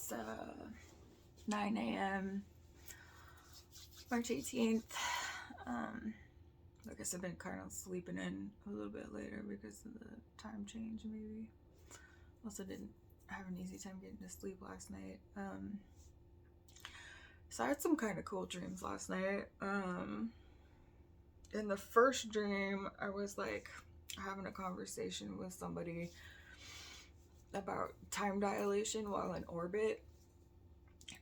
It's 9 a.m. March 18th. I guess I've been kind of sleeping in a little bit later because of the time change, maybe. Also didn't have an easy time getting to sleep last night. So I had some kind of cool dreams last night. In the first dream, I was like having a conversation with somebody about time dilation while in orbit,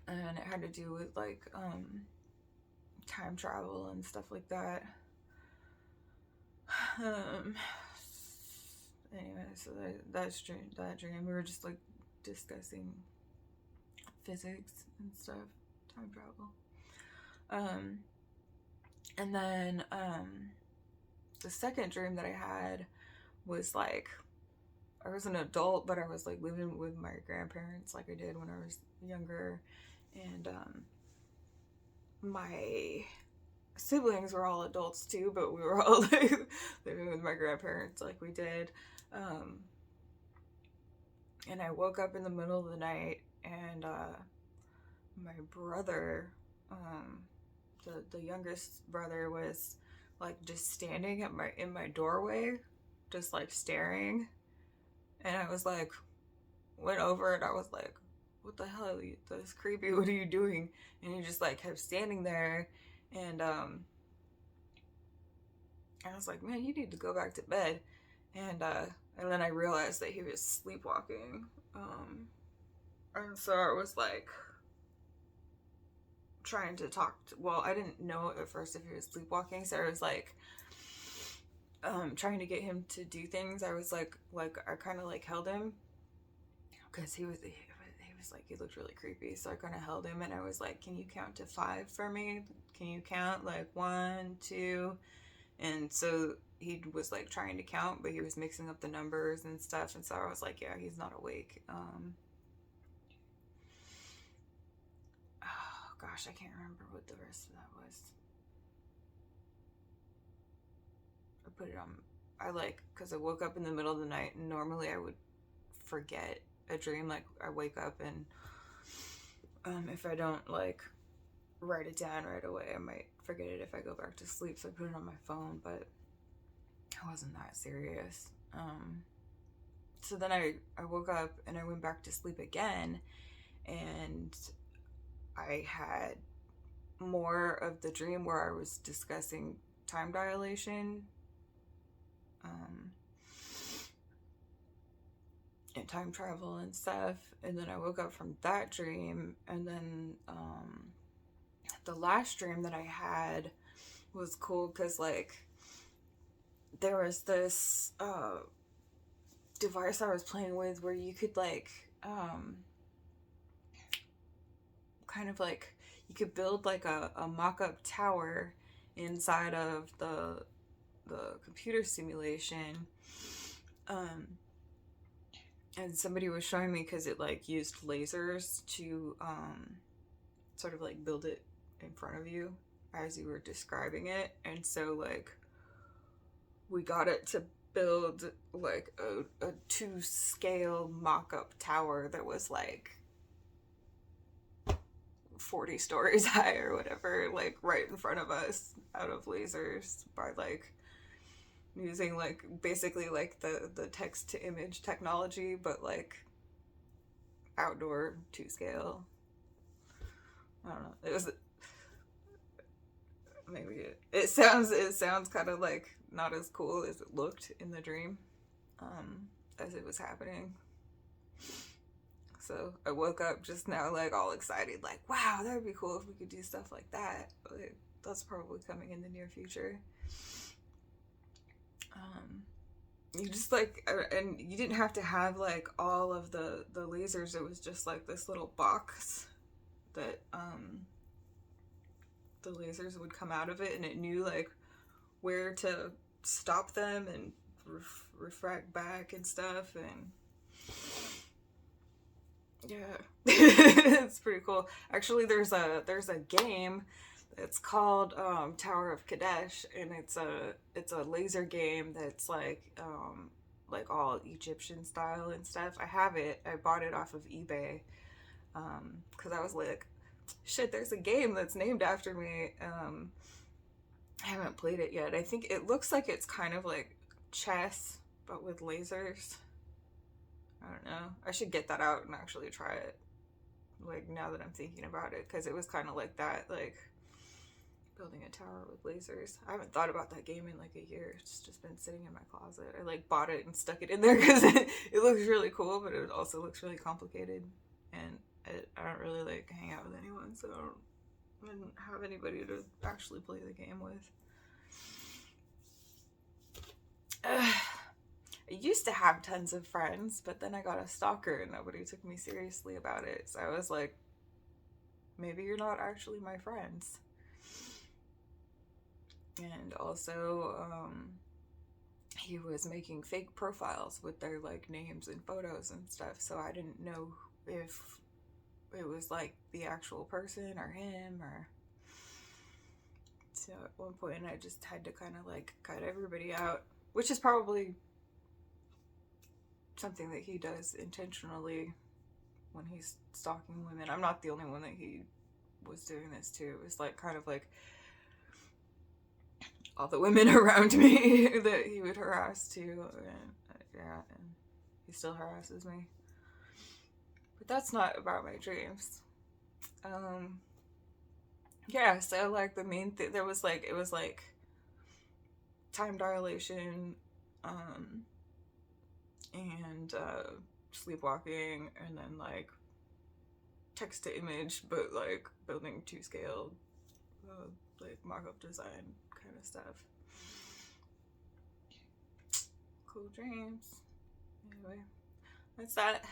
and it had to do with like time travel and stuff like that. Anyway, so that dream we were just like discussing physics and stuff, time travel. And then the second dream that I had was like I was an adult, but I was like living with my grandparents like I did when I was younger, and my siblings were all adults too, but we were all like living with my grandparents like we did. And I woke up in the middle of the night, and my brother, the youngest brother, was like just standing at in my doorway, just like staring. And I was like, went over and I was like, what the hell? That's creepy. What are you doing? And he just like kept standing there. And I was like, man, you need to go back to bed. And then I realized that he was sleepwalking. And so I was like trying to well, I didn't know at first if he was sleepwalking, so I was like trying to get him to do things. I was like I kind of like held him because he was like, he looked really creepy, so I kind of held him and I was like, can you count to 5 for me? Can you count like 1, 2? And so he was like trying to count, but he was mixing up the numbers and stuff, and so I was like, yeah, he's not awake. Oh gosh, I can't remember what the rest of that was. I put it on. Because I woke up in the middle of the night, and normally I would forget a dream. Like I wake up and if I don't like write it down right away, I might forget it if I go back to sleep. So I put it on my phone, but it wasn't that serious. So then I woke up and I went back to sleep again, and I had more of the dream where I was discussing time dilation and time travel and stuff. And then I woke up from that dream, and then the last dream that I had was cool because like there was this device I was playing with where you could like kind of like you could build like a mock-up tower inside of the computer simulation. And somebody was showing me because it like used lasers to sort of like build it in front of you as you were describing it. And so like we got it to build like a 2 scale mock-up tower that was like 40 stories high or whatever, like right in front of us out of lasers by like using like basically like the text to image technology, but like outdoor 2 scale. I don't know. It was maybe it sounds kind of like not as cool as it looked in the dream as it was happening. So I woke up just now like all excited, like, wow, that would be cool if we could do stuff like that. Like, that's probably coming in the near future. You just like, and you didn't have to have like all of the lasers. It was just like this little box that the lasers would come out of it, and it knew like where to stop them and refract back and stuff. And yeah, it's pretty cool. Actually, there's a game. It's called Tower of Kadesh, and it's a laser game that's like all Egyptian style and stuff. I have it. I bought it off of eBay. Because I was like, shit, there's a game that's named after me. I haven't played it yet. I think it looks like it's kind of like chess, but with lasers. I don't know. I should get that out and actually try it. Like, now that I'm thinking about it, because it was kind of like that, like building a tower with lasers. I haven't thought about that game in like a year. It's just been sitting in my closet. I like bought it and stuck it in there because it looks really cool, but it also looks really complicated. And I don't really like hang out with anyone, so I didn't have anybody to actually play the game with. I used to have tons of friends, but then I got a stalker and nobody took me seriously about it. So I was like, maybe you're not actually my friends. And also, he was making fake profiles with their like names and photos and stuff, so I didn't know if it was like the actual person or him, or so at one point I just had to kind of like cut everybody out, which is probably something that he does intentionally when he's stalking women. I'm not the only one that he was doing this to. It was like kind of like all the women around me that he would harass too. And, yeah, and he still harasses me. But that's not about my dreams. Yeah, so like the main thing, there was like, it was like time dilation, and sleepwalking, and then like text to image, but like building to scale, like mock-up design kind of stuff. Cool dreams. Anyway, that's that.